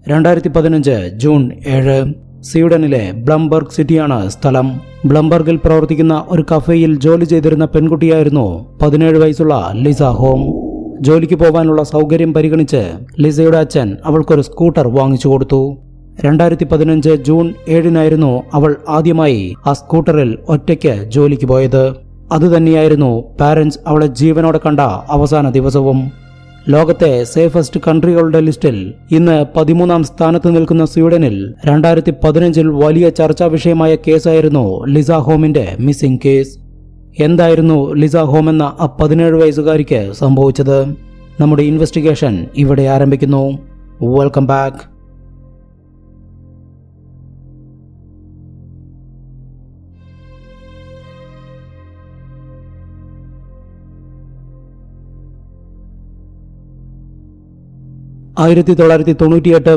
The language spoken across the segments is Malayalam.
2015 ജൂൺ 7. സ്വീഡനിലെ ബ്ലംബർഗ് സിറ്റിയാണ് സ്ഥലം. ബ്ലംബർഗിൽ പ്രവർത്തിക്കുന്ന ഒരു കഫേയിൽ ജോലി ചെയ്തിരുന്ന പെൺകുട്ടിയായിരുന്നു 17 വയസ്സുള്ള ലിസ ഹോം. ജോലിക്ക് പോകാനുള്ള സൗകര്യം പരിഗണിച്ച് ലിസയുടെ അച്ഛൻ അവൾക്കൊരു സ്കൂട്ടർ വാങ്ങിച്ചു കൊടുത്തു. 2015 ജൂൺ 7 അവൾ ആദ്യമായി ആ സ്കൂട്ടറിൽ ഒറ്റയ്ക്ക് ജോലിക്ക് പോയത്. അതുതന്നെയായിരുന്നു പാരന്റ്സ് അവളെ ജീവനോടെ കണ്ട അവസാന ദിവസവും. ലോകത്തെ സേഫസ്റ്റ് കൺട്രികളുടെ ലിസ്റ്റിൽ ഇന്ന് 13ാം സ്ഥാനത്ത് നിൽക്കുന്ന സ്വീഡനിൽ 2015 വലിയ ചർച്ചാ വിഷയമായ കേസായിരുന്നു ലിസ ഹോമിന്റെ മിസ്സിംഗ് കേസ്. എന്തായിരുന്നു ലിസ ഹോം എന്ന ആ 17 വയസ്സുകാരിക്ക് സംഭവിച്ചത്? നമ്മുടെ ഇൻവെസ്റ്റിഗേഷൻ ഇവിടെ ആരംഭിക്കുന്നു. Welcome back.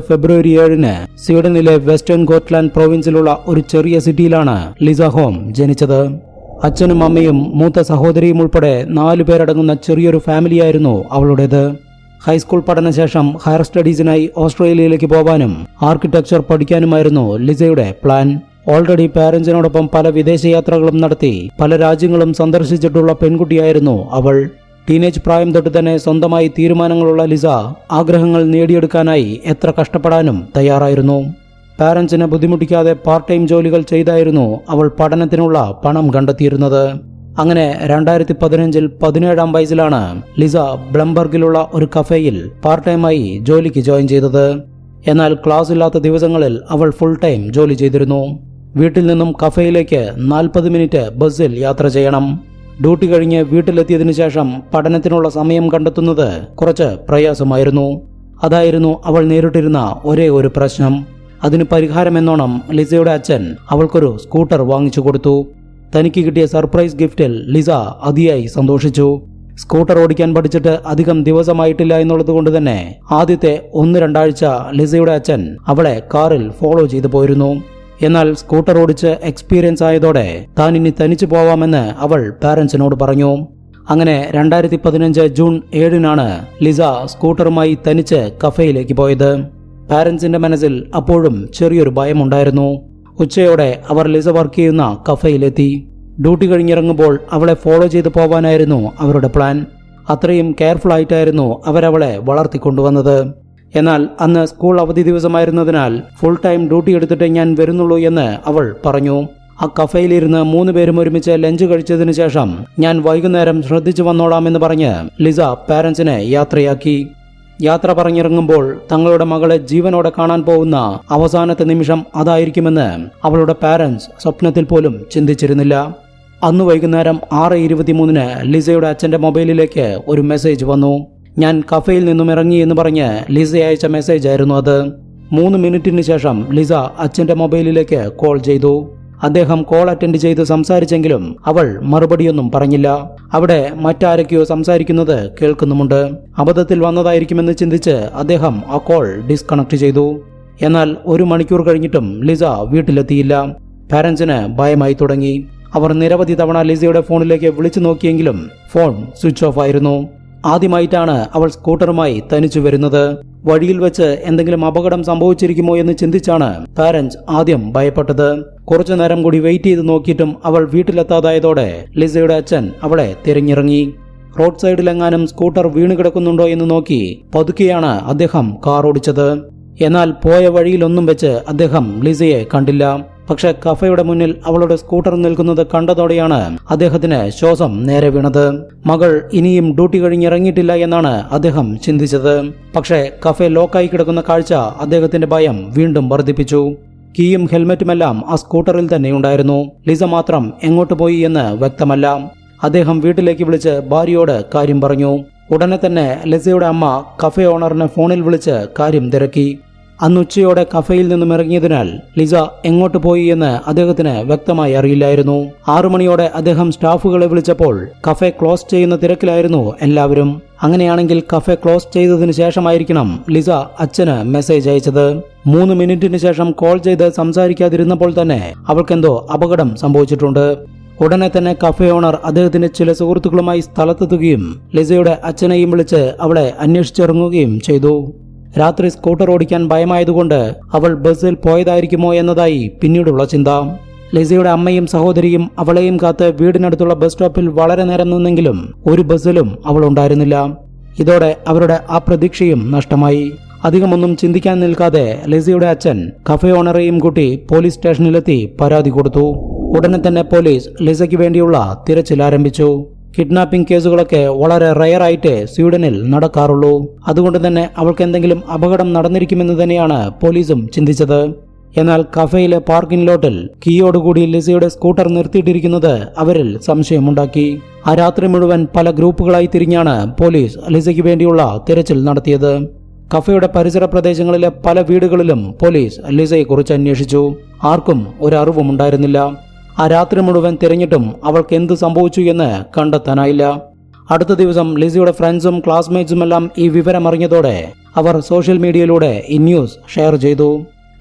ഫെബ്രുവരി 7 സ്വീഡനിലെ വെസ്റ്റേൺ ഗോട്ട്ലാൻഡ് പ്രൊവിൻസിലുള്ള ഒരു ചെറിയ സിറ്റിയിലാണ് ലിസ ഹോം ജനിച്ചത്. അച്ഛനും അമ്മയും മൂത്ത സഹോദരിയും ഉൾപ്പെടെ 4 പേരടങ്ങുന്ന ചെറിയൊരു ഫാമിലിയായിരുന്നു അവളുടേത്. ഹൈസ്കൂൾ പഠനശേഷം ഹയർ സ്റ്റഡീസിനായി ഓസ്ട്രേലിയയിലേക്ക് പോകാനും ആർക്കിടെക്ചർ പഠിക്കാനുമായിരുന്നു ലിസയുടെ പ്ലാൻ. ഓൾറെഡി പാരന്റ്സിനോടൊപ്പം പല വിദേശയാത്രകളും നടത്തി പല രാജ്യങ്ങളും സന്ദർശിച്ചിട്ടുള്ള പെൺകുട്ടിയായിരുന്നു അവൾ. ടീനേജ് പ്രായം തൊട്ട് തന്നെ സ്വന്തമായി തീരുമാനങ്ങളുള്ള ലിസ ആഗ്രഹങ്ങൾ നേടിയെടുക്കാനായി എത്ര കഷ്ടപ്പെടാനും തയ്യാറായിരുന്നു. പാരന്റ്സിനെ ബുദ്ധിമുട്ടിക്കാതെ പാർട്ട് ടൈം ജോലികൾ ചെയ്തായിരുന്നു അവൾ പഠനത്തിനുള്ള പണം കണ്ടെത്തിയിരുന്നത്. അങ്ങനെ 2015 17ാം വയസ്സിലാണ് ലിസ ബ്ലംബർഗിലുള്ള ഒരു കഫേയിൽ പാർട്ട് ടൈമായി ജോലിക്ക് ജോയിൻ ചെയ്തത്. എന്നാൽ ക്ലാസ് ഇല്ലാത്ത ദിവസങ്ങളിൽ അവൾ ഫുൾ ടൈം ജോലി ചെയ്തിരുന്നു. വീട്ടിൽ നിന്നും കഫേയിലേക്ക് 40 മിനിറ്റ് ബസ്സിൽ യാത്ര ചെയ്യണം. ഡ്യൂട്ടി കഴിഞ്ഞ് വീട്ടിലെത്തിയതിനു ശേഷം പഠനത്തിനുള്ള സമയം കണ്ടെത്തുന്നത് കുറച്ച് പ്രയാസമായിരുന്നു. അതായിരുന്നു അവൾ നേരിട്ടിരുന്ന ഒരേ ഒരു പ്രശ്നം. അതിന് പരിഹാരമെന്നോണം ലിസയുടെ അച്ഛൻ അവൾക്കൊരു സ്കൂട്ടർ വാങ്ങിച്ചു കൊടുത്തു. തനിക്ക് കിട്ടിയ സർപ്രൈസ് ഗിഫ്റ്റിൽ ലിസ അതിയായി സന്തോഷിച്ചു. സ്കൂട്ടർ ഓടിക്കാൻ പഠിച്ചിട്ട് അധികം ദിവസമായിട്ടില്ല എന്നുള്ളത് കൊണ്ട് തന്നെ ആദ്യത്തെ 1-2 ആഴ്ച ലിസയുടെ അച്ഛൻ അവളെ കാറിൽ ഫോളോ ചെയ്തു പോയിരുന്നു. എന്നാൽ സ്കൂട്ടർ ഓടിച്ച് എക്സ്പീരിയൻസ് ആയതോടെ താൻ ഇനി തനിച്ചു പോവാമെന്ന് അവൾ പാരന്റ്സിനോട് പറഞ്ഞു. അങ്ങനെ 2015 ജൂൺ 7 ലിസ സ്കൂട്ടറുമായി തനിച്ച് കഫേയിലേക്ക് പോയത്. പാരന്റ്സിന്റെ മനസ്സിൽ അപ്പോഴും ചെറിയൊരു ഭയമുണ്ടായിരുന്നു. ഉച്ചയോടെ അവർ ലിസ വർക്ക് ചെയ്യുന്ന കഫേയിലെത്തി. ഡ്യൂട്ടി കഴിഞ്ഞിറങ്ങുമ്പോൾ അവളെ ഫോളോ ചെയ്ത് പോവാനായിരുന്നു അവരുടെ പ്ലാൻ. അത്രയും കെയർഫുൾ ആയിട്ടായിരുന്നു അവരവളെ വളർത്തിക്കൊണ്ടുവന്നത്. എന്നാൽ അന്ന് സ്കൂൾ അവധി ദിവസമായിരുന്നതിനാൽ ഫുൾ ടൈം ഡ്യൂട്ടി എടുത്തിട്ട് ഞാൻ വരുന്നുള്ളൂ എന്ന് അവൾ പറഞ്ഞു. ആ കഫേയിലിരുന്ന് 3 പേരും ഒരുമിച്ച് ലഞ്ച് കഴിച്ചതിന് ശേഷം ഞാൻ വൈകുന്നേരം ശ്രദ്ധിച്ചു വന്നോളാമെന്ന് പറഞ്ഞ് ലിസ പാരന്റ്സിനെ യാത്രയാക്കി. യാത്ര പറഞ്ഞിറങ്ങുമ്പോൾ തങ്ങളുടെ മകളെ ജീവനോടെ കാണാൻ പോകുന്ന അവസാനത്തെ നിമിഷം അതായിരിക്കുമെന്ന് അവളുടെ പാരന്റ്സ് സ്വപ്നത്തിൽ പോലും ചിന്തിച്ചിരുന്നില്ല. അന്ന് വൈകുന്നേരം 6:23 ലിസയുടെ അച്ഛന്റെ മൊബൈലിലേക്ക് ഒരു മെസ്സേജ് വന്നു. ഞാൻ കഫേയിൽ നിന്നും ഇറങ്ങി എന്ന് പറഞ്ഞ് ലിസ അയച്ച മെസ്സേജ് ആയിരുന്നു അത്. 3 മിനിറ്റിന് ശേഷം ലിസ അച്ഛന്റെ മൊബൈലിലേക്ക് കോൾ ചെയ്തു. അദ്ദേഹം കോൾ അറ്റൻഡ് ചെയ്ത് സംസാരിച്ചെങ്കിലും അവൾ മറുപടിയൊന്നും പറഞ്ഞില്ല. അവിടെ മറ്റാരൊക്കെയോ സംസാരിക്കുന്നത് കേൾക്കുന്നുമുണ്ട്. അബദ്ധത്തിൽ വന്നതായിരിക്കുമെന്ന് ചിന്തിച്ച് അദ്ദേഹം ആ കോൾ ഡിസ്കണക്ട് ചെയ്തു. എന്നാൽ 1 മണിക്കൂർ കഴിഞ്ഞിട്ടും ലിസ വീട്ടിലെത്തിയില്ല. പാരന്റ്സിന് ഭയമായി തുടങ്ങി. അവർ നിരവധി തവണ ലിസയുടെ ഫോണിലേക്ക് വിളിച്ചു നോക്കിയെങ്കിലും ഫോൺ സ്വിച്ച് ഓഫ് ആയിരുന്നു. ആദ്യമായിട്ടാണ് അവൾ സ്കൂട്ടറുമായി തനിച്ചു വരുന്നത്. വഴിയിൽ വെച്ച് എന്തെങ്കിലും അപകടം സംഭവിച്ചിരിക്കുമോ എന്ന് ചിന്തിച്ചാണ് പാരന്റ്സ് ആദ്യം ഭയപ്പെട്ടത്. കുറച്ചു നേരം കൂടി വെയിറ്റ് ചെയ്ത് നോക്കിയിട്ടും അവൾ വീട്ടിലെത്താതായതോടെ ലിസയുടെ അച്ഛൻ അവളെ തിരഞ്ഞിറങ്ങി. റോഡ് സൈഡിലെങ്ങാനും സ്കൂട്ടർ വീണ് കിടക്കുന്നുണ്ടോ എന്ന് നോക്കി പതുക്കെയാണ് അദ്ദേഹം കാർ ഓടിച്ചത്. എന്നാൽ പോയ വഴിയിലൊന്നും വെച്ച് അദ്ദേഹം ലിസയെ കണ്ടില്ല. പക്ഷെ കഫയുടെ മുന്നിൽ അവളുടെ സ്കൂട്ടർ നിൽക്കുന്നത് കണ്ടതോടെയാണ് അദ്ദേഹത്തിന് ശ്വാസം നേരെ വീണത്. മകൾ ഇനിയും ഡ്യൂട്ടി കഴിഞ്ഞിറങ്ങിയിട്ടില്ല എന്നാണ് അദ്ദേഹം ചിന്തിച്ചത്. പക്ഷേ കഫേ ലോക്കായി കിടക്കുന്ന കാഴ്ച അദ്ദേഹത്തിന്റെ ഭയം വീണ്ടും വർദ്ധിപ്പിച്ചു. കീയും ഹെൽമറ്റുമെല്ലാം ആ സ്കൂട്ടറിൽ തന്നെ ഉണ്ടായിരുന്നു. ലിസ മാത്രം എങ്ങോട്ട് പോയി എന്ന് വ്യക്തമല്ല. അദ്ദേഹം വീട്ടിലേക്ക് വിളിച്ച് ഭാര്യയോട് കാര്യം പറഞ്ഞു. ഉടനെ തന്നെ ലിസയുടെ അമ്മ കഫേ ഓണറിനെ ഫോണിൽ വിളിച്ച് കാര്യം തിരക്കി. അന്ന് ഉച്ചയോടെ കഫേയിൽ നിന്നും ഇറങ്ങിയതിനാൽ ലിസ എങ്ങോട്ട് പോയി എന്ന് അദ്ദേഹത്തിന് വ്യക്തമായി അറിയില്ലായിരുന്നു. 6 മണിയോടെ അദ്ദേഹം സ്റ്റാഫുകളെ വിളിച്ചപ്പോൾ കഫേ ക്ലോസ് ചെയ്യുന്ന തിരക്കിലായിരുന്നു എല്ലാവരും. അങ്ങനെയാണെങ്കിൽ കഫേ ക്ലോസ് ചെയ്തതിനു ശേഷമായിരിക്കണം ലിസ അച്ഛന് മെസ്സേജ് അയച്ചത്. 3 മിനിറ്റിന് ശേഷം കോൾ ചെയ്ത് സംസാരിക്കാതിരുന്നപ്പോൾ തന്നെ അവൾക്കെന്തോ അപകടം സംഭവിച്ചിട്ടുണ്ട്. ഉടനെ തന്നെ കഫേ ഓണർ അദ്ദേഹത്തിന്റെ ചില സുഹൃത്തുക്കളുമായി സ്ഥലത്തെത്തുകയും ലിസയുടെ അച്ഛനെയും വിളിച്ച് അവളെ അന്വേഷിച്ചിറങ്ങുകയും ചെയ്തു. രാത്രി സ്കൂട്ടർ ഓടിക്കാൻ ഭയമായതുകൊണ്ട് അവൾ ബസ്സിൽ പോയതായിരിക്കുമോ എന്നതായി പിന്നീടുള്ള ചിന്ത. ലിസയുടെ അമ്മയും സഹോദരിയും അവളെയും കാത്ത് വീടിനടുത്തുള്ള ബസ് സ്റ്റോപ്പിൽ വളരെ നേരം നിന്നെങ്കിലും ഒരു ബസ്സിലും അവൾ ഉണ്ടായിരുന്നില്ല. ഇതോടെ അവരുടെ ആ പ്രതീക്ഷയും നഷ്ടമായി. അധികമൊന്നും ചിന്തിക്കാൻ നിൽക്കാതെ ലിസയുടെ അച്ഛൻ കഫേ ഓണറെയും കൂട്ടി പോലീസ് സ്റ്റേഷനിലെത്തി പരാതി കൊടുത്തു. ഉടനെ തന്നെ പോലീസ് ലിസയ്ക്ക് വേണ്ടിയുള്ള തിരച്ചിൽ ആരംഭിച്ചു. കിഡ്നാപ്പിംഗ് കേസുകളൊക്കെ വളരെ റയറായിട്ട് സ്വീഡനിൽ നടക്കാറുള്ളൂ. അതുകൊണ്ട് തന്നെ അവൾക്ക് എന്തെങ്കിലും അപകടം നടന്നിരിക്കുമെന്ന് തന്നെയാണ് പോലീസും ചിന്തിച്ചത്. എന്നാൽ കഫേയിലെ പാർക്കിംഗ് ലോട്ടിൽ കീയോടുകൂടി ലിസയുടെ സ്കൂട്ടർ നിർത്തിയിട്ടിരിക്കുന്നത് അവരിൽ സംശയമുണ്ടാക്കി. ആ രാത്രി മുഴുവൻ പല ഗ്രൂപ്പുകളായി തിരിഞ്ഞാണ് പോലീസ് ലിസയ്ക്ക് വേണ്ടിയുള്ള തിരച്ചിൽ നടത്തിയത്. കഫേയുടെ പരിസര പ്രദേശങ്ങളിലെ പല വീടുകളിലും പോലീസ് ലിസയെക്കുറിച്ച് അന്വേഷിച്ചു. ആർക്കും ഒരറിവും ഉണ്ടായിരുന്നില്ല. ആ രാത്രി മുഴുവൻ തിരഞ്ഞിട്ടും അവൾക്ക് എന്ത് സംഭവിച്ചു എന്ന് കണ്ടെത്താനായില്ല. അടുത്ത ദിവസം ലിസയുടെ ഫ്രണ്ട്സും ക്ലാസ്മേറ്റ്സുമെല്ലാം ഈ വിവരം അറിഞ്ഞതോടെ അവർ സോഷ്യൽ മീഡിയയിലൂടെ ഈ ന്യൂസ് ഷെയർ ചെയ്തു.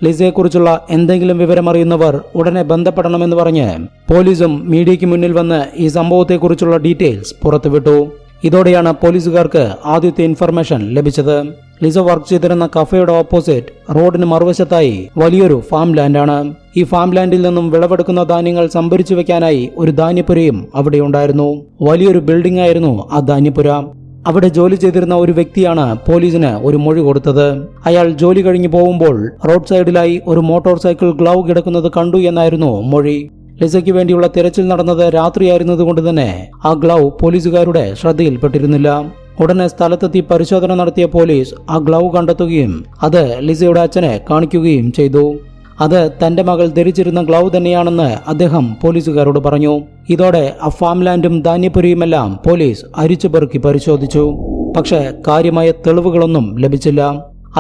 ലിസയെക്കുറിച്ചുള്ള എന്തെങ്കിലും വിവരമറിയുന്നവർ ഉടനെ ബന്ധപ്പെടണമെന്ന് പറഞ്ഞ് പോലീസും മീഡിയയ്ക്ക് മുന്നിൽ വന്ന് ഈ സംഭവത്തെക്കുറിച്ചുള്ള ഡീറ്റെയിൽസ് പുറത്തുവിട്ടു. ഇതോടെയാണ് പോലീസുകാർക്ക് ആദ്യത്തെ ഇൻഫർമേഷൻ ലഭിച്ചത്. ലിസ വർക്ക് ചെയ്തിരുന്ന കഫേയുടെ ഓപ്പോസിറ്റ് റോഡിന് മറുവശത്തായി വലിയൊരു ഫാം ലാൻഡാണ്. ഈ ഫാം ലാൻഡിൽ നിന്നും വിളവെടുക്കുന്ന ധാന്യങ്ങൾ സംഭരിച്ചു വെക്കാനായി ഒരു ധാന്യപ്പുരയും അവിടെ ഉണ്ടായിരുന്നു. വലിയൊരു ബിൽഡിംഗ് ആയിരുന്നു ആ ധാന്യപ്പുര. അവിടെ ജോലി ചെയ്തിരുന്ന ഒരു വ്യക്തിയാണ് പോലീസിന് ഒരു മൊഴി കൊടുത്തത്. അയാൾ ജോലി കഴിഞ്ഞു പോകുമ്പോൾ റോഡ് സൈഡിലായി ഒരു മോട്ടോർ സൈക്കിൾ ഗ്ലൗ കിടക്കുന്നത് കണ്ടു എന്നായിരുന്നു മൊഴി. ലിസയ്ക്ക് വേണ്ടിയുള്ള തിരച്ചിൽ നടന്നത് രാത്രിയായിരുന്നതുകൊണ്ട് തന്നെ ആ ഗ്ലൗ പോലീസുകാരുടെ ശ്രദ്ധയിൽപ്പെട്ടിരുന്നില്ല. ഉടനെ സ്ഥലത്തെത്തി പരിശോധന നടത്തിയ പോലീസ് ആ ഗ്ലൗ കണ്ടെത്തുകയും അത് ലിസയുടെ അച്ഛനെ കാണിക്കുകയും ചെയ്തു. അത് തന്റെ മകൾ ധരിച്ചിരുന്ന ഗ്ലൗ തന്നെയാണെന്ന് അദ്ദേഹം പോലീസുകാരോട് പറഞ്ഞു. ഇതോടെ ആ ഫാം ലാൻഡും ധാന്യപ്പുരയുമെല്ലാം പോലീസ് അരിച്ചുപെറുക്കി പരിശോധിച്ചു. പക്ഷേ കാര്യമായ തെളിവുകളൊന്നും ലഭിച്ചില്ല.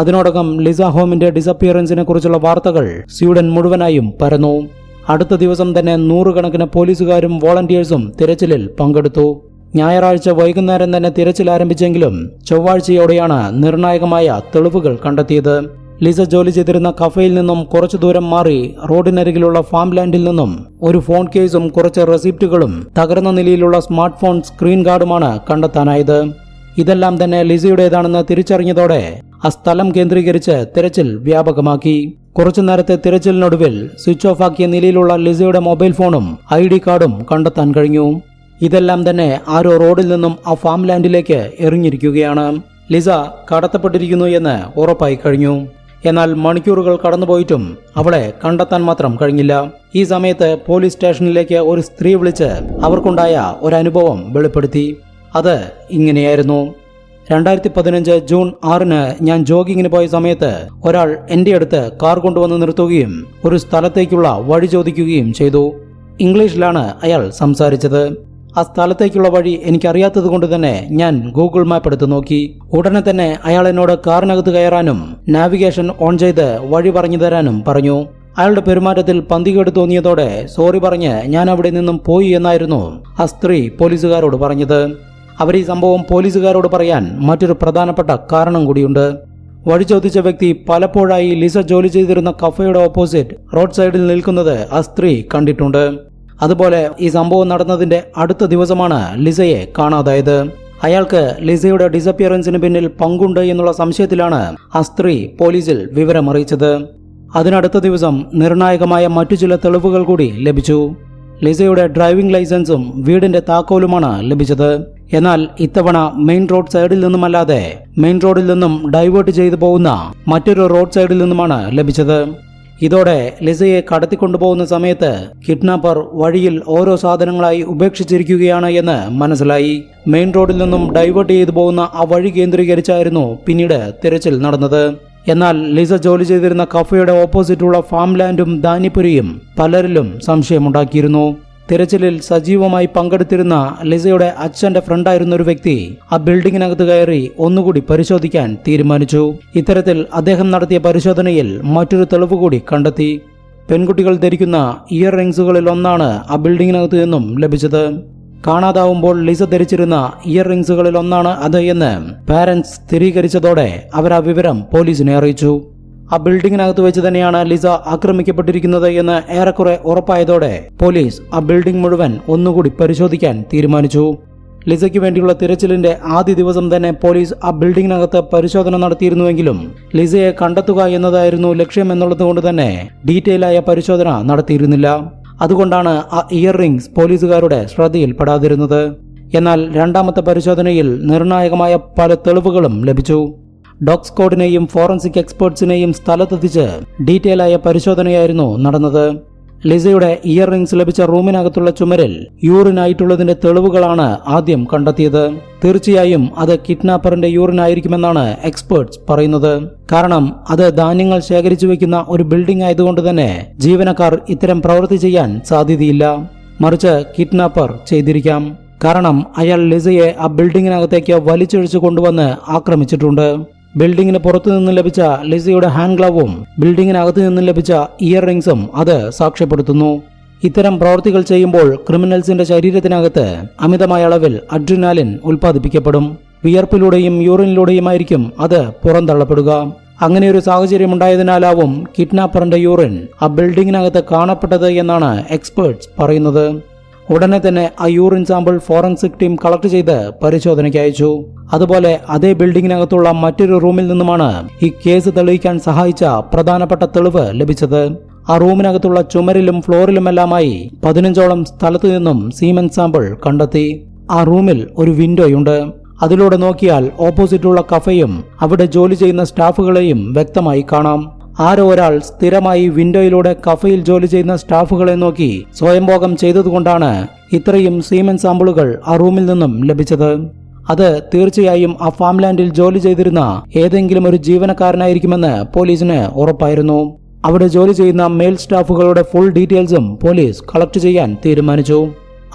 അതിനോടകം ലിസ ഹോമിന്റെ ഡിസപ്പിയറൻസിനെ കുറിച്ചുള്ള വാർത്തകൾ സ്വീഡൻ മുഴുവനായും പരന്നു. അടുത്ത ദിവസം തന്നെ 100 കണക്കിന് പോലീസുകാരും വോളണ്ടിയേഴ്സും തിരച്ചിലിൽ പങ്കെടുത്തു. ഞായറാഴ്ച വൈകുന്നേരം തന്നെ തിരച്ചിൽ ആരംഭിച്ചെങ്കിലും ചൊവ്വാഴ്ചയോടെയാണ് നിർണായകമായ തെളിവുകൾ കണ്ടെത്തിയത്. ലിസ ജോലി ചെയ്തിരുന്ന കഫേയിൽ നിന്നും കുറച്ചു ദൂരം മാറി റോഡിനരികിലുള്ള ഫാം ലാൻഡിൽ നിന്നും ഒരു ഫോൺ കേസും കുറച്ച് റെസിപ്റ്റുകളും തകർന്ന നിലയിലുള്ള സ്മാർട്ട് ഫോൺ സ്ക്രീൻ ഗാർഡുമാണ് കണ്ടെത്താനായത്. ഇതെല്ലാം തന്നെ ലിസയുടേതാണെന്ന് തിരിച്ചറിഞ്ഞതോടെ ആ സ്ഥലം കേന്ദ്രീകരിച്ച് തിരച്ചിൽ വ്യാപകമാക്കി. കുറച്ചു നേരത്തെ തിരച്ചിലിനൊടുവിൽ സ്വിച്ച് ഓഫ് ആക്കിയ നിലയിലുള്ള ലിസയുടെ മൊബൈൽ ഫോണും ID കാർഡും കണ്ടെത്താൻ കഴിഞ്ഞു. ഇതെല്ലാം തന്നെ ആരോ റോഡിൽ നിന്നും ആ ഫാം ലാൻഡിലേക്ക് എറിഞ്ഞിരിക്കുകയാണ്. ലിസ കടത്തപ്പെട്ടിരിക്കുന്നു എന്ന് ഉറപ്പായി കഴിഞ്ഞു. എന്നാൽ മണിക്കൂറുകൾ കടന്നുപോയിട്ടും അവളെ കണ്ടെത്താൻ മാത്രം കഴിഞ്ഞില്ല. ഈ സമയത്ത് പോലീസ് സ്റ്റേഷനിലേക്ക് ഒരു സ്ത്രീ വിളിച്ച് അവർക്കുണ്ടായ ഒരനുഭവം വെളിപ്പെടുത്തി. അത് ഇങ്ങനെയായിരുന്നു. 2015 ജൂൺ 6 ഞാൻ ജോഗിങ്ങിന് പോയ സമയത്ത് ഒരാൾ എൻ്റെ അടുത്ത് കാർ കൊണ്ടുവന്ന് നിർത്തുകയും ഒരു സ്ഥലത്തേക്കുള്ള വഴി ചോദിക്കുകയും ചെയ്തു. ഇംഗ്ലീഷിലാണ് അയാൾ സംസാരിച്ചത്. ആ സ്ഥലത്തേക്കുള്ള വഴി എനിക്കറിയാത്തത് കൊണ്ട് തന്നെ ഞാൻ ഗൂഗിൾ മാപ്പ് എടുത്ത് നോക്കി. ഉടനെ തന്നെ അയാൾ എന്നോട് കാറിനകത്ത് കയറാനും നാവിഗേഷൻ ഓൺ ചെയ്ത് വഴി പറഞ്ഞു തരാനും പറഞ്ഞു. അയാളുടെ പെരുമാറ്റത്തിൽ പന്തികേട് തോന്നിയതോടെ സോറി പറഞ്ഞ് ഞാൻ അവിടെ നിന്നും പോയി എന്നായിരുന്നു ആ സ്ത്രീ പോലീസുകാരോട് പറഞ്ഞത്. അവർ ഈ സംഭവം പോലീസുകാരോട് പറയാൻ മറ്റൊരു പ്രധാനപ്പെട്ട കാരണം കൂടിയുണ്ട്. വഴി ചോദിച്ച വ്യക്തി പലപ്പോഴായി ലിസ ജോലി ചെയ്തിരുന്ന കഫേയുടെ ഓപ്പോസിറ്റ് റോഡ് സൈഡിൽ നിൽക്കുന്നത് ആ സ്ത്രീ കണ്ടിട്ടുണ്ട്. അതുപോലെ ഈ സംഭവം നടന്നതിന്റെ അടുത്ത ദിവസമാണ് ലിസയെ കാണാതായത്. അയാൾക്ക് ലിസയുടെ ഡിസപ്പിയറൻസിന് പിന്നിൽ പങ്കുണ്ട് എന്നുള്ള സംശയത്തിലാണ് ആ സ്ത്രീ പോലീസിൽ വിവരമറിയിച്ചത്. അതിനടുത്ത ദിവസം നിർണായകമായ മറ്റു ചില തെളിവുകൾ കൂടി ലഭിച്ചു. ലിസയുടെ ഡ്രൈവിംഗ് ലൈസൻസും വീടിന്റെ താക്കോലുമാണ് ലഭിച്ചത്. എന്നാൽ ഇത്തവണ മെയിൻ റോഡ് സൈഡിൽ നിന്നുമല്ലാതെ മെയിൻ റോഡിൽ നിന്നും ഡൈവേർട്ട് ചെയ്തു പോകുന്ന മറ്റൊരു റോഡ് സൈഡിൽ നിന്നുമാണ് ലഭിച്ചത്. ഇതോടെ ലിസയെ കടത്തിക്കൊണ്ടുപോകുന്ന സമയത്ത് കിഡ്നാപ്പർ വഴിയിൽ ഓരോ സാധനങ്ങളായി ഉപേക്ഷിച്ചിരിക്കുകയാണ് എന്ന് മനസ്സിലായി. മെയിൻ റോഡിൽ നിന്നും ഡൈവേർട്ട് ചെയ്തു പോകുന്ന ആ വഴി കേന്ദ്രീകരിച്ചായിരുന്നു പിന്നീട് തിരച്ചിൽ നടന്നത്. എന്നാൽ ലിസ ജോലി ചെയ്തിരുന്ന കഫേയുടെ ഓപ്പോസിറ്റുള്ള ഫാം ലാൻഡും ധാന്യപ്പുരയും പലരിലും സംശയമുണ്ടാക്കിയിരുന്നു. തിരച്ചിലിൽ സജീവമായി പങ്കെടുത്തിരുന്ന ലിസയുടെ അച്ഛന്റെ ഫ്രണ്ടായിരുന്ന ഒരു വ്യക്തി ആ ബിൽഡിങ്ങിനകത്ത് കയറി ഒന്നുകൂടി പരിശോധിക്കാൻ തീരുമാനിച്ചു. ഇത്തരത്തിൽ അദ്ദേഹം നടത്തിയ പരിശോധനയിൽ മറ്റൊരു തെളിവ് കൂടി കണ്ടെത്തി. പെൺകുട്ടികൾ ധരിക്കുന്ന ഇയർ റിംഗ്സുകളിൽ ഒന്നാണ് ആ ബിൽഡിങ്ങിനകത്ത് നിന്നും ലഭിച്ചത്. കാണാതാവുമ്പോൾ ലിസ ധരിച്ചിരുന്ന ഇയർ റിംഗ്സുകളിൽ ഒന്നാണ് അത് എന്ന് പാരന്റ്സ് സ്ഥിരീകരിച്ചതോടെ അവർ ആ വിവരം പോലീസിനെ അറിയിച്ചു. ആ ബിൽഡിങ്ങിനകത്ത് വെച്ച് തന്നെയാണ് ലിസ ആക്രമിക്കപ്പെട്ടിരിക്കുന്നത് എന്ന് ഏറെക്കുറെ ഉറപ്പായതോടെ പോലീസ് ആ ബിൽഡിംഗ് മുഴുവൻ ഒന്നുകൂടി പരിശോധിക്കാൻ തീരുമാനിച്ചു. ലിസയ്ക്ക് വേണ്ടിയുള്ള തിരച്ചിലിന്റെ ആദ്യ ദിവസം തന്നെ പോലീസ് ആ ബിൽഡിങ്ങിനകത്ത് പരിശോധന നടത്തിയിരുന്നുവെങ്കിലും ലിസയെ കണ്ടെത്തുക എന്നതായിരുന്നു ലക്ഷ്യം എന്നുള്ളതുകൊണ്ട് തന്നെ ഡീറ്റെയിൽ ആയ പരിശോധന നടത്തിയിരുന്നില്ല. അതുകൊണ്ടാണ് ആ ഇയർ റിംഗ്സ് പോലീസുകാരുടെ ശ്രദ്ധയിൽപ്പെടാതിരുന്നത്. എന്നാൽ രണ്ടാമത്തെ പരിശോധനയിൽ നിർണായകമായ പല തെളിവുകളും ലഭിച്ചു. ഡോഗ് സ്ക്വാഡിനെയും ഫോറൻസിക് എക്സ്പേർട്സിനെയും സ്ഥലത്തെത്തിച്ച് ഡീറ്റെയിൽ ആയ പരിശോധനയായിരുന്നു നടന്നത്. ലിസയുടെ ഇയർ റിംഗ്സ് ലഭിച്ച റൂമിനകത്തുള്ള ചുമരിൽ യൂറിനായിട്ടുള്ളതിന്റെ തെളിവുകളാണ് ആദ്യം കണ്ടെത്തിയത്. തീർച്ചയായും അത് കിഡ്നാപ്പറിന്റെ യൂറിനായിരിക്കുമെന്നാണ് എക്സ്പേർട്സ് പറയുന്നത്. കാരണം അത് ധാന്യങ്ങൾ ശേഖരിച്ചു വെക്കുന്ന ഒരു ബിൽഡിംഗ് ആയതുകൊണ്ട് തന്നെ ജീവനക്കാർ ഇത്തരം പ്രവൃത്തി ചെയ്യാൻ സാധ്യതയില്ല. മറിച്ച് കിഡ്നാപ്പർ ചെയ്തിരിക്കാം. കാരണം അയാൾ ലിസയെ ആ ബിൽഡിങ്ങിനകത്തേക്ക് വലിച്ചിഴച്ചു കൊണ്ടുവന്ന് ആക്രമിച്ചിട്ടുണ്ട്. ബിൽഡിങ്ങിന് പുറത്തു നിന്ന് ലഭിച്ച ലിസയുടെ ഹാൻഡ് ഗ്ലൗവും ബിൽഡിങ്ങിനകത്ത് നിന്ന് ലഭിച്ച ഇയർ റിംഗ്സും അത് സാക്ഷ്യപ്പെടുത്തുന്നു. ഇത്തരം പ്രവൃത്തികൾ ചെയ്യുമ്പോൾ ക്രിമിനൽസിന്റെ ശരീരത്തിനകത്ത് അമിതമായ അളവിൽ അഡ്രിനാലിൻ ഉൽപ്പാദിപ്പിക്കപ്പെടും. വിയർപ്പിലൂടെയും യൂറിനിലൂടെയുമായിരിക്കും അത് പുറന്തള്ളപ്പെടുക. അങ്ങനെയൊരു സാഹചര്യം ഉണ്ടായതിനാലാവും കിഡ്നാപ്പറിന്റെ യൂറിൻ ആ ബിൽഡിങ്ങിനകത്ത് കാണപ്പെട്ടത് എന്നാണ് എക്സ്പേർട്സ് പറയുന്നത്. ഉടനെ തന്നെ ആ urine sample forensic team collect ചെയ്ത് പരിശോധനയ്ക്ക് അയച്ചു. അതുപോലെ അതേ ബിൽഡിങ്ങിനകത്തുള്ള മറ്റൊരു റൂമിൽ നിന്നുമാണ് ഈ കേസ് തെളിയിക്കാൻ സഹായിച്ച പ്രധാനപ്പെട്ട തെളിവ് ലഭിച്ചത്. ആ റൂമിനകത്തുള്ള ചുമരിലും ഫ്ലോറിലുമെല്ലാമായി 15ഓളം സ്ഥലത്തു നിന്നും സീമൻ സാമ്പിൾ കണ്ടെത്തി. ആ റൂമിൽ ഒരു വിൻഡോയുണ്ട്. അതിലൂടെ നോക്കിയാൽ ഓപ്പോസിറ്റുള്ള കഫേയും അവിടെ ജോലി ചെയ്യുന്ന സ്റ്റാഫുകളെയും വ്യക്തമായി കാണാം. ആരോ ഒരാൾ സ്ഥിരമായി വിൻഡോയിലൂടെ കഫയിൽ ജോലി ചെയ്യുന്ന സ്റ്റാഫുകളെ നോക്കി സ്വയംഭോഗം ചെയ്തതുകൊണ്ടാണ് ഇത്രയും സീമൻ സാമ്പിളുകൾ ആ റൂമിൽ നിന്നും ലഭിച്ചത്. അത് തീർച്ചയായും ആ ഫാംലാൻഡിൽ ജോലി ചെയ്തിരുന്ന ഏതെങ്കിലും ഒരു ജീവനക്കാരനായിരിക്കുമെന്ന് പോലീസിന് ഉറപ്പായിരുന്നു. അവിടെ ജോലി ചെയ്യുന്ന മെയിൽ സ്റ്റാഫുകളുടെ ഫുൾ ഡീറ്റെയിൽസും പോലീസ് കളക്ട് ചെയ്യാൻ തീരുമാനിച്ചു.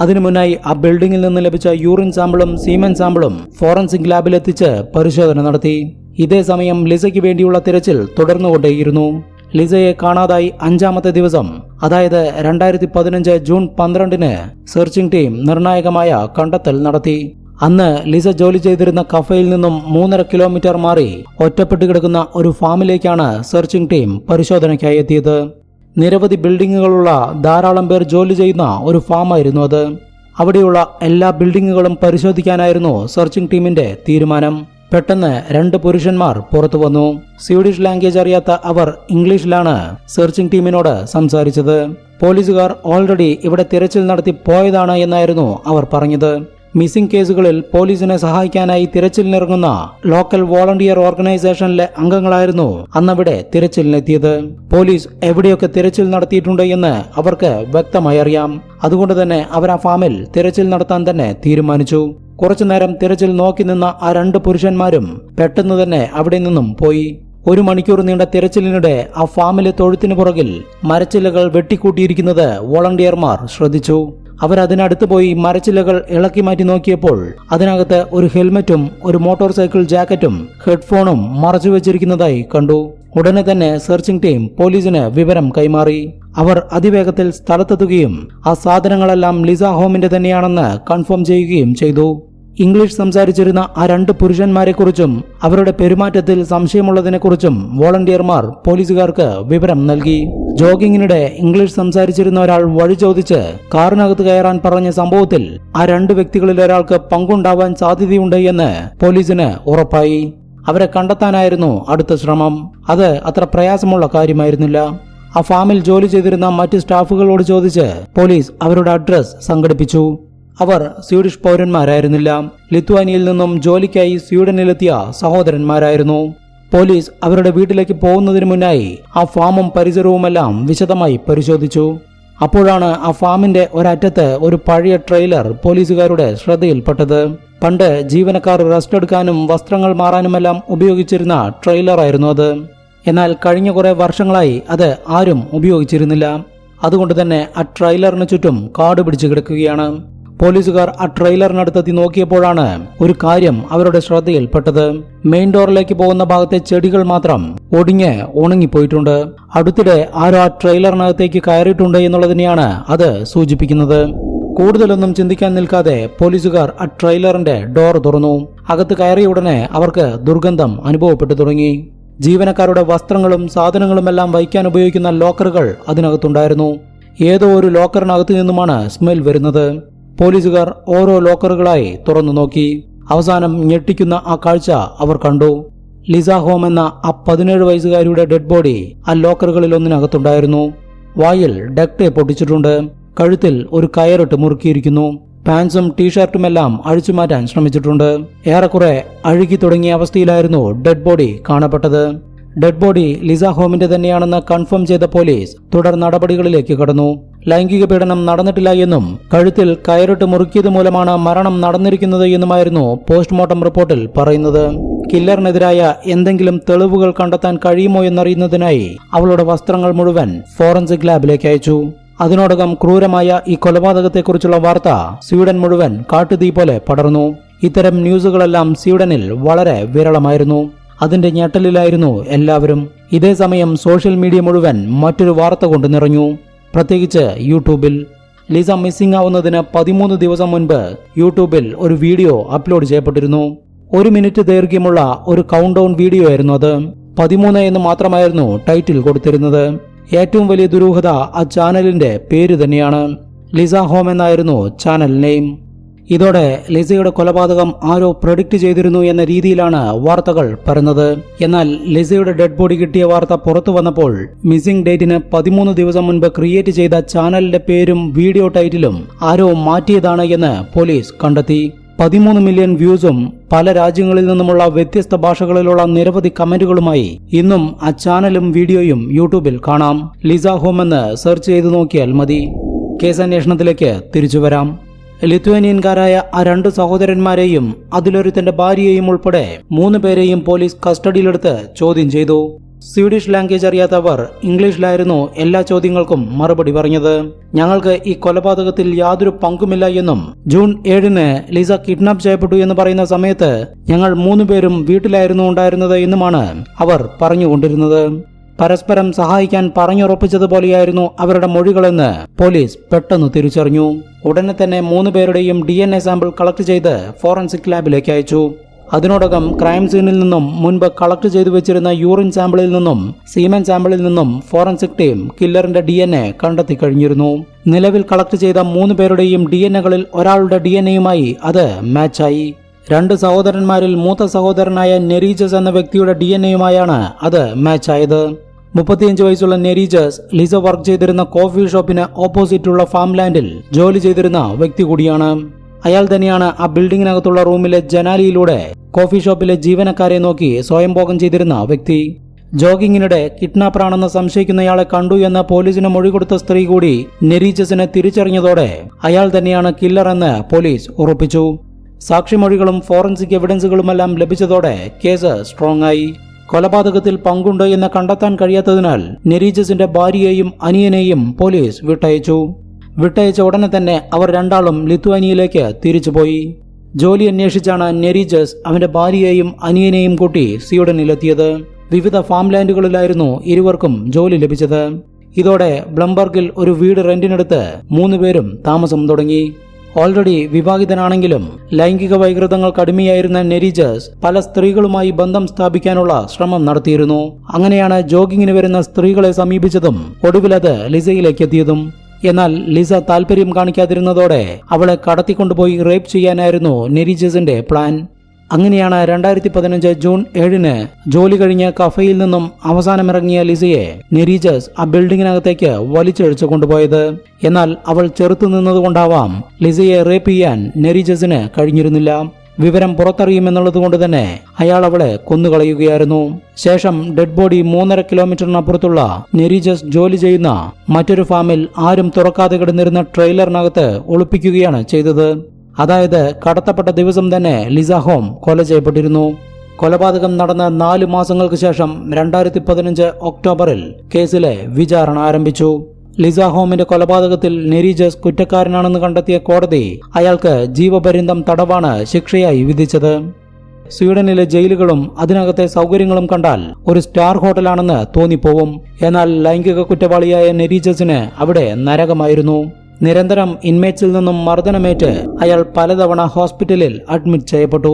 അതിനു മുന്നായി ആ ബിൽഡിംഗിൽ നിന്ന് ലഭിച്ച യൂറിൻ സാമ്പിളും സീമൻ സാമ്പിളും ഫോറൻസിക് ലാബിലെത്തിച്ച് പരിശോധന നടത്തി. ഇതേ സമയം ലിസയ്ക്ക് വേണ്ടിയുള്ള തിരച്ചിൽ തുടർന്നുകൊണ്ടേയിരുന്നു. ലിസയെ കാണാതായി 5ാമത്തെ ദിവസം, അതായത് 2015 ജൂൺ 12-ന് സെർച്ചിംഗ് ടീം നിർണായകമായ കണ്ടെത്തൽ നടത്തി. അന്ന് ലിസ ജോലി ചെയ്തിരുന്ന കഫയിൽ നിന്നും 3.5 കിലോമീറ്റർ മാറി ഒറ്റപ്പെട്ട് കിടക്കുന്ന ഒരു ഫാമിലേക്കാണ് സെർച്ചിംഗ് ടീം പരിശോധനയ്ക്കായി എത്തിയത്. നിരവധി ബിൽഡിങ്ങുകളുള്ള ധാരാളം പേർ ജോലി ചെയ്യുന്ന ഒരു ഫാമായിരുന്നു അത്. അവിടെയുള്ള എല്ലാ ബിൽഡിങ്ങുകളും പരിശോധിക്കാനായിരുന്നു സെർച്ചിംഗ് ടീമിന്റെ തീരുമാനം. പെട്ടെന്ന് 2 പുരുഷന്മാർ പുറത്തു വന്നു. സ്വീഡിഷ് ലാംഗ്വേജ് അറിയാത്ത അവർ ഇംഗ്ലീഷിലാണ് സെർച്ചിംഗ് ടീമിനോട് സംസാരിച്ചത്. പോലീസുകാർ ഓൾറെഡി ഇവിടെ തിരച്ചിൽ നടത്തി പോയതാണ് എന്നായിരുന്നു അവർ പറഞ്ഞത്. മിസ്സിംഗ് കേസുകളിൽ പോലീസിനെ സഹായിക്കാനായി തിരച്ചിലിനിറങ്ങുന്ന ലോക്കൽ വോളണ്ടിയർ ഓർഗനൈസേഷനിലെ അംഗങ്ങളായിരുന്നു അന്നവിടെ തിരച്ചിലിനെത്തിയത്. പോലീസ് എവിടെയൊക്കെ തിരച്ചിൽ നടത്തിയിട്ടുണ്ട് എന്ന് അവർക്ക് വ്യക്തമായി അറിയാം. അതുകൊണ്ട് തന്നെ അവർ ആ ഫാമിൽ തിരച്ചിൽ നടത്താൻ തന്നെ തീരുമാനിച്ചു. കുറച്ചുനേരം തിരച്ചിൽ നോക്കി നിന്ന ആ 2 പുരുഷന്മാരും പെട്ടെന്ന് തന്നെ അവിടെ നിന്നും പോയി. 1 മണിക്കൂർ നീണ്ട തിരച്ചിലിനിടെ ആ ഫാമിലെ തൊഴുത്തിനു പുറകിൽ മരച്ചില്ലകൾ വെട്ടിക്കൂട്ടിയിരിക്കുന്നത് വോളണ്ടിയർമാർ ശ്രദ്ധിച്ചു. അവരതിനടുത്ത് പോയി മരച്ചില്ലകൾ ഇളക്കി മാറ്റി നോക്കിയപ്പോൾ അതിനകത്ത് ഒരു ഹെൽമറ്റും ഒരു മോട്ടോർ സൈക്കിൾ ജാക്കറ്റും ഹെഡ്ഫോണും മറച്ചു വെച്ചിരിക്കുന്നതായി കണ്ടു. ഉടനെ തന്നെ സെർച്ചിംഗ് ടീം പോലീസിന് വിവരം കൈമാറി. അവർ അതിവേഗത്തിൽ സ്ഥലത്തെത്തുകയും ആ സാധനങ്ങളെല്ലാം ലിസ ഹോമിന്റെ തന്നെയാണെന്ന് കൺഫേം ചെയ്യുകയും ചെയ്തു. ഇംഗ്ലീഷ് സംസാരിച്ചിരുന്ന ആ 2 പുരുഷന്മാരെക്കുറിച്ചും അവരുടെ പെരുമാറ്റത്തിൽ സംശയമുള്ളതിനെക്കുറിച്ചും വോളണ്ടിയർമാർ പോലീസുകാർക്ക് വിവരം നൽകി. ജോഗിങ്ങിനിടെ ഇംഗ്ലീഷ് സംസാരിച്ചിരുന്ന ഒരാൾ വഴി ചോദിച്ച് കാറിനകത്ത് കയറാൻ പറഞ്ഞ സംഭവത്തിൽ ആ 2 വ്യക്തികളിൽ ഒരാൾക്ക് പങ്കുണ്ടാവാൻ സാധ്യതയുണ്ട് എന്ന് പോലീസിന് ഉറപ്പായി. അവരെ കണ്ടെത്താനായിരുന്നു അടുത്ത ശ്രമം. അത് അത്ര പ്രയാസമുള്ള കാര്യമായിരുന്നില്ല. ആ ഫാമിൽ ജോലി ചെയ്തിരുന്ന മറ്റ് സ്റ്റാഫുകളോട് ചോദിച്ച് പോലീസ് അവരുടെ അഡ്രസ് സംഘടിപ്പിച്ചു. അവർ സ്വീഡിഷ് പൗരന്മാരായിരുന്നില്ല. ലിത്വാനിയയിൽ നിന്നും ജോലിക്കായി സ്വീഡനിലെത്തിയ സഹോദരന്മാരായിരുന്നു. പോലീസ് അവരുടെ വീട്ടിലേക്ക് പോകുന്നതിന് മുന്നായി ആ ഫാമും പരിസരവുമെല്ലാം വിശദമായി പരിശോധിച്ചു. അപ്പോഴാണ് ആ ഫാമിന്റെ ഒരറ്റത്ത് ഒരു പഴയ ട്രെയിലർ പോലീസുകാരുടെ ശ്രദ്ധയിൽപ്പെട്ടത്. പണ്ട് ജീവനക്കാർ റെസ്റ്റ് എടുക്കാനും വസ്ത്രങ്ങൾ മാറാനുമെല്ലാം ഉപയോഗിച്ചിരുന്ന ട്രെയിലറായിരുന്നു അത്. എന്നാൽ കഴിഞ്ഞ കുറെ വർഷങ്ങളായി അത് ആരും ഉപയോഗിച്ചിരുന്നില്ല. അതുകൊണ്ട് തന്നെ ആ ട്രെയിലറിന് ചുറ്റും കാട് പിടിച്ചു കിടക്കുകയാണ്. പോലീസുകാർ ആ ട്രെയിലറിനടുത്തെത്തി നോക്കിയപ്പോഴാണ് ഒരു കാര്യം അവരുടെ ശ്രദ്ധയിൽപ്പെട്ടത്. മെയിൻ ഡോറിലേക്ക് പോകുന്ന ഭാഗത്തെ ചെടികൾ മാത്രം ഒടിഞ്ഞ് ഉണങ്ങിപ്പോയിട്ടുണ്ട്. അടുത്തിടെ ആരോ ആ ട്രെയിലറിനകത്തേക്ക് കയറിയിട്ടുണ്ട് എന്നുള്ളതിനെയാണ് അത് സൂചിപ്പിക്കുന്നത്. കൂടുതലൊന്നും ചിന്തിക്കാൻ നിൽക്കാതെ പോലീസുകാർ ആ ട്രെയിലറിന്റെ ഡോർ തുറന്നു. അകത്ത് കയറിയ ഉടനെ അവർക്ക് ദുർഗന്ധം അനുഭവപ്പെട്ടു തുടങ്ങി. ജീവനക്കാരുടെ വസ്ത്രങ്ങളും സാധനങ്ങളുമെല്ലാം വയ്ക്കാൻ ഉപയോഗിക്കുന്ന ലോക്കറുകൾ അതിനകത്തുണ്ടായിരുന്നു. ഏതോ ഒരു ലോക്കറിനകത്തു നിന്നുമാണ് സ്മെൽ വരുന്നത്. പോലീസുകാർ ഓരോ ലോക്കറുകളായി തുറന്നു നോക്കി. അവസാനം ഞെട്ടിക്കുന്ന ആ കാഴ്ച അവർ കണ്ടു. ലിസ ഹോം എന്ന ആ 17 വയസ്സുകാരിയുടെ ഡെഡ് ബോഡി ആ ലോക്കറുകളിൽ ഒന്നിനകത്തുണ്ടായിരുന്നു. വായിൽ ഡക്ട് പൊട്ടിച്ചിട്ടുണ്ട്. കഴുത്തിൽ ഒരു കയറിട്ട് മുറുക്കിയിരിക്കുന്നു. പാൻസും ടീഷർട്ടുമെല്ലാം അഴിച്ചുമാറ്റാൻ ശ്രമിച്ചിട്ടുണ്ട്. ഏറെക്കുറെ അഴുകി തുടങ്ങിയ അവസ്ഥയിലായിരുന്നു ഡെഡ് ബോഡി കാണപ്പെട്ടത്. ഡെഡ് ബോഡി ലിസ ഹോമിന്റെ തന്നെയാണെന്ന് കൺഫേം ചെയ്ത പോലീസ് തുടർ നടപടികളിലേക്ക് കടന്നു. ലൈംഗിക പീഡനം നടന്നിട്ടില്ല എന്നും കഴുത്തിൽ കയറിട്ട് മുറുക്കിയത് മൂലമാണ് മരണം നടന്നിരിക്കുന്നത് എന്നുമായിരുന്നു പോസ്റ്റ്മോർട്ടം റിപ്പോർട്ടിൽ പറയുന്നത്. കില്ലറിനെതിരായ എന്തെങ്കിലും തെളിവുകൾ കണ്ടെത്താൻ കഴിയുമോ എന്നറിയുന്നതിനായി അവളുടെ വസ്ത്രങ്ങൾ മുഴുവൻ ഫോറൻസിക് ലാബിലേക്ക് അയച്ചു. അതിനോടകം ക്രൂരമായ ഈ കൊലപാതകത്തെക്കുറിച്ചുള്ള വാർത്ത സ്വീഡൻ മുഴുവൻ കാട്ടുതീ പോലെ പടർന്നു. ഇത്തരം ന്യൂസുകളെല്ലാം സ്വീഡനിൽ വളരെ വിരളമായിരുന്നു. അതിന്റെ ഞെട്ടലിലായിരുന്നു എല്ലാവരും. ഇതേസമയം സോഷ്യൽ മീഡിയ മുഴുവൻ മറ്റൊരു വാർത്ത കൊണ്ട് നിറഞ്ഞു, പ്രത്യേകിച്ച് യൂട്യൂബിൽ. ലിസ മിസ്സിംഗ് ആവുന്നതിന് 13 ദിവസം മുൻപ് യൂട്യൂബിൽ ഒരു വീഡിയോ അപ്ലോഡ് ചെയ്യപ്പെട്ടിരുന്നു. 1 മിനിറ്റ് ദൈർഘ്യമുള്ള ഒരു കൗണ്ട് ഡൗൺ വീഡിയോ ആയിരുന്നു അത്. 13 എന്ന് മാത്രമായിരുന്നു ടൈറ്റിൽ കൊടുത്തിരുന്നത്. ഏറ്റവും വലിയ ദുരൂഹത ആ ചാനലിന്റെ പേര് തന്നെയാണ്. ലിസ ഹോം എന്നായിരുന്നു ചാനൽ നെയിം. ഇതോടെ ലിസയുടെ കൊലപാതകം ആരോ പ്രഡിക്റ്റ് ചെയ്തിരുന്നു എന്ന രീതിയിലാണ് വാർത്തകൾ പറയുന്നത്. എന്നാൽ ലിസയുടെ ഡെഡ് ബോഡി കിട്ടിയ വാർത്ത പുറത്തു വന്നപ്പോൾ മിസ്സിംഗ് ഡേറ്റിന് 13 ദിവസം മുൻപ് ക്രിയേറ്റ് ചെയ്ത ചാനലിന്റെ പേരും വീഡിയോ ടൈറ്റിലും ആരോ മാറ്റിയതാണ് എന്ന് പോലീസ് കണ്ടെത്തി. 13 മില്യൺ വ്യൂസും പല രാജ്യങ്ങളിൽ നിന്നുമുള്ള വ്യത്യസ്ത ഭാഷകളിലുള്ള നിരവധി കമന്റുകളുമായി ഇന്നും ആ ചാനലും വീഡിയോയും യൂട്യൂബിൽ കാണാം. ലിസ ഹോം എന്ന് സെർച്ച് ചെയ്തു നോക്കിയാൽ മതി. കേസന്വേഷണത്തിലേക്ക് തിരിച്ചുവരാം. ലിത്വാനിയൻകാരായ ആ 2 സഹോദരന്മാരെയും അതിലൊരുത്തന്റെ ഭാര്യയെയും ഉൾപ്പെടെ 3 പേരെയും പോലീസ് കസ്റ്റഡിയിലെടുത്ത് ചോദ്യം ചെയ്തു. സ്വീഡിഷ് ലാംഗ്വേജ് അറിയാത്തവർ ഇംഗ്ലീഷിലായിരുന്നു എല്ലാ ചോദ്യങ്ങൾക്കും മറുപടി പറഞ്ഞത്. ഞങ്ങൾക്ക് ഈ കൊലപാതകത്തിൽ യാതൊരു പങ്കുമില്ല എന്നും ജൂൺ 7-ന് ലിസ കിഡ്നാപ്പ് ചെയ്യപ്പെട്ടു എന്ന് പറയുന്ന സമയത്ത് ഞങ്ങൾ 3 പേരും വീട്ടിലായിരുന്നു ഉണ്ടായിരുന്നത് എന്നുമാണ് അവർ പറഞ്ഞുകൊണ്ടിരുന്നത്. പരസ്പരം സഹായിക്കാൻ പറഞ്ഞുറപ്പിച്ചതുപോലെയായിരുന്നു അവരുടെ മൊഴികളെന്ന് പോലീസ് പെട്ടെന്ന് തിരിച്ചറിഞ്ഞു. ഉടനെ തന്നെ 3 പേരുടെയും DNA സാമ്പിൾ കളക്ട് ചെയ്ത് ഫോറൻസിക് ലാബിലേക്ക് അയച്ചു. അതിനോടകം ക്രൈം സീനിൽ നിന്നും മുൻപ് കളക്ട് ചെയ്തു വെച്ചിരുന്ന യൂറിൻ സാമ്പിളിൽ നിന്നും സീമൻ സാമ്പിളിൽ നിന്നും ഫോറൻസിക് ടീം കില്ലറിന്റെ DNA കണ്ടെത്തി കഴിഞ്ഞിരുന്നു. നിലവിൽ കളക്ട് ചെയ്ത 3 പേരുടെയും DNAകളിൽ ഒരാളുടെ DNAയുമായി അത് മാച്ചായി. 2 സഹോദരന്മാരിൽ മൂത്ത സഹോദരനായ നെരീജസ് എന്ന വ്യക്തിയുടെ DNAയുമായാണ് അത് മാച്ചായത്. 35 വയസ്സുള്ള നെരീജസ് ലിസ വർക്ക് ചെയ്തിരുന്ന കോഫി ഷോപ്പിന് ഓപ്പോസിറ്റുള്ള ഫാം ലാൻഡിൽ ജോലി ചെയ്തിരുന്ന വ്യക്തി കൂടിയാണ്. അയാൾ തന്നെയാണ് ആ ബിൽഡിങ്ങിനകത്തുള്ള റൂമിലെ ജനാലിയിലൂടെ കോഫി ഷോപ്പിലെ ജീവനക്കാരെ നോക്കി സ്വയംഭോഗം ചെയ്തിരുന്ന വ്യക്തി. ജോഗിങ്ങിനിടെ കിഡ്നാപ്പറാണെന്ന് സംശയിക്കുന്നയാളെ കണ്ടു എന്ന പോലീസിന് മൊഴി കൊടുത്ത സ്ത്രീ കൂടി നെരീജസിനെ തിരിച്ചറിഞ്ഞതോടെ അയാൾ തന്നെയാണ് കില്ലർ എന്ന് പോലീസ് ഉറപ്പിച്ചു. സാക്ഷിമൊഴികളും ഫോറൻസിക് എവിഡൻസുകളുമെല്ലാം ലഭിച്ചതോടെ കേസ് സ്ട്രോങ് ആയി. കൊലപാതകത്തിൽ പങ്കുണ്ട് എന്ന് കണ്ടെത്താൻ കഴിയാത്തതിനാൽ നെരീജസിന്റെ ഭാര്യയെയും അനിയനെയും പോലീസ് വിട്ടയച്ച ഉടനെ തന്നെ അവർ രണ്ടാളും ലിത്വാനിയയിലേക്ക് തിരിച്ചുപോയി. ജോലി അന്വേഷിച്ചാണ് നെരീജസ് അവന്റെ ഭാര്യയെയും അനിയനെയും കൂട്ടി സ്വീഡനിലെത്തിയത്. വിവിധ ഫാം ലാൻഡുകളിലായിരുന്നു ഇരുവർക്കും ജോലി ലഭിച്ചത്. ഇതോടെ ബ്ലംബർഗിൽ ഒരു വീട് റെന്റിനെടുത്ത് 3 പേരും താമസം തുടങ്ങി. ഓൾറെഡി വിവാഹിതനാണെങ്കിലും ലൈംഗിക വൈകൃതങ്ങൾക്ക് അടിമയായിരുന്ന നെരീജസ് പല സ്ത്രീകളുമായി ബന്ധം സ്ഥാപിക്കാനുള്ള ശ്രമം നടത്തിയിരുന്നു. അങ്ങനെയാണ് ജോഗിങ്ങിന് വരുന്ന സ്ത്രീകളെ സമീപിച്ചതും ഒടുവിലത് ലിസയിലേക്ക് എത്തിയതും. എന്നാൽ ലിസ താല്പര്യം കാണിക്കാതിരുന്നതോടെ അവളെ കടത്തിക്കൊണ്ടുപോയി റേപ്പ് ചെയ്യാനായിരുന്നു നെരീജസിന്റെ പ്ലാൻ. അങ്ങനെയാണ് 2015 ജൂൺ 7-ന് ജോലി കഴിഞ്ഞ് കഫയിൽ നിന്നും അവസാനമിറങ്ങിയ ലിസയെ നെരീജസ് ആ ബിൽഡിങ്ങിനകത്തേക്ക് വലിച്ചിഴച്ചു കൊണ്ടുപോയത്. എന്നാൽ അവൾ ചെറുത്തു നിന്നതുകൊണ്ടാവാം ലിസയെ റേപ്പ് ചെയ്യാൻ നെരീജസിന് കഴിഞ്ഞിരുന്നില്ല. വിവരം പുറത്തറിയുമെന്നുള്ളതുകൊണ്ട് തന്നെ അയാൾ അവളെ കൊന്നുകളയുകയായിരുന്നു. ശേഷം ഡെഡ് ബോഡി 3.5 കിലോമീറ്ററിനപ്പുറത്തുള്ള നെരീജസ് ജോലി ചെയ്യുന്ന മറ്റൊരു ഫാമിൽ ആരും തുറക്കാതെ കിടന്നിരുന്ന ട്രെയിലറിനകത്ത് ഒളിപ്പിക്കുകയാണ് ചെയ്തത്. അതായത് കടത്തപ്പെട്ട ദിവസം തന്നെ ലിസ ഹോം കൊല ചെയ്യപ്പെട്ടിരുന്നു. കൊലപാതകം നടന്ന 4 മാസങ്ങൾക്ക് ശേഷം 2015 ഒക്ടോബറിൽ കേസിലെ വിചാരണ ആരംഭിച്ചു. ലിസ ഹോമിന്റെ കൊലപാതകത്തിൽ നെരീജസ് കുറ്റക്കാരനാണെന്ന് കണ്ടെത്തിയ കോടതി അയാൾക്ക് ജീവപര്യന്തം തടവാണ് ശിക്ഷയായി വിധിച്ചത്. സ്വീഡനിലെ ജയിലുകളും അതിനകത്തെ സൗകര്യങ്ങളും കണ്ടാൽ ഒരു സ്റ്റാർ ഹോട്ടലാണെന്ന് തോന്നിപ്പോവും. എന്നാൽ ലൈംഗിക കുറ്റവാളിയായ നെരീജസിന് അവിടെ നരകമായിരുന്നു. നിരന്തരം ഇൻമേറ്റ്സിൽ നിന്നും മർദ്ദനമേറ്റ് അയാൾ പലതവണ ഹോസ്പിറ്റലിൽ അഡ്മിറ്റ് ചെയ്യപ്പെട്ടു.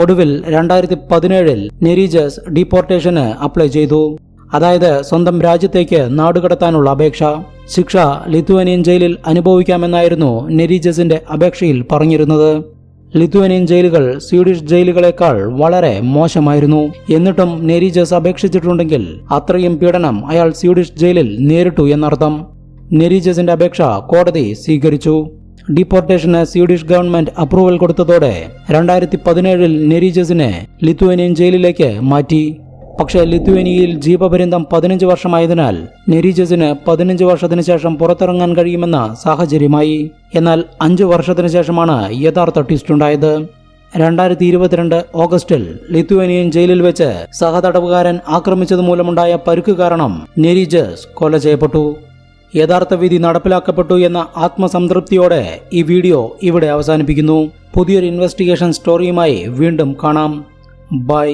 ഒടുവിൽ 2017 നെരീജസ് ഡീപ്പോർട്ടേഷന് അപ്ലൈ ചെയ്തു. അതായത് സ്വന്തം രാജ്യത്തേക്ക് നാടുകടത്താനുള്ള അപേക്ഷ. ശിക്ഷ ലിത്വാനിയൻ ജയിലിൽ അനുഭവിക്കാമെന്നായിരുന്നു നെരീജസിന്റെ അപേക്ഷയിൽ പറഞ്ഞിരുന്നത്. ലിത്വാനിയൻ ജയിലുകൾ സ്വീഡിഷ് ജയിലുകളെക്കാൾ വളരെ മോശമായിരുന്നു. എന്നിട്ടും നെരീജസ് അപേക്ഷിച്ചിട്ടുണ്ടെങ്കിൽ അത്രയും പീഡനം അയാൾ സ്വീഡിഷ് ജയിലിൽ നേരിട്ടു എന്നർത്ഥം. നെരീജസിന്റെ അപേക്ഷ കോടതി സ്വീകരിച്ചു. ഡിപ്പോർട്ടേഷന് സ്വീഡിഷ് ഗവൺമെന്റ് അപ്രൂവൽ കൊടുത്തതോടെ 2017 നെരീജസിനെ ലിത്വാനിയൻ ജയിലിലേക്ക് മാറ്റി. പക്ഷേ ലിത്വാനിയയിൽ ജീവപര്യന്തം 15 വർഷമായതിനാൽ നെരീജസിന് 15 വർഷത്തിന് ശേഷം പുറത്തിറങ്ങാൻ കഴിയുമെന്ന സാഹചര്യമായി. എന്നാൽ 5 വർഷത്തിന് ശേഷമാണ് യഥാർത്ഥ ട്വിസ്റ്റ് ഉണ്ടായത്. 2022 ഓഗസ്റ്റിൽ ലിത്വാനിയൻ ജയിലിൽ വെച്ച് സഹതടവുകാരൻ ആക്രമിച്ചത് മൂലമുണ്ടായ പരുക്ക് കാരണം നെരീജസ് കൊല ചെയ്യപ്പെട്ടു. യഥാർത്ഥ വിധി നടപ്പിലാക്കപ്പെട്ടു എന്ന ആത്മസംതൃപ്തിയോടെ ഈ വീഡിയോ ഇവിടെ അവസാനിപ്പിക്കുന്നു. പുതിയൊരു ഇൻവെസ്റ്റിഗേഷൻ സ്റ്റോറിയുമായി വീണ്ടും കാണാം. ബൈ.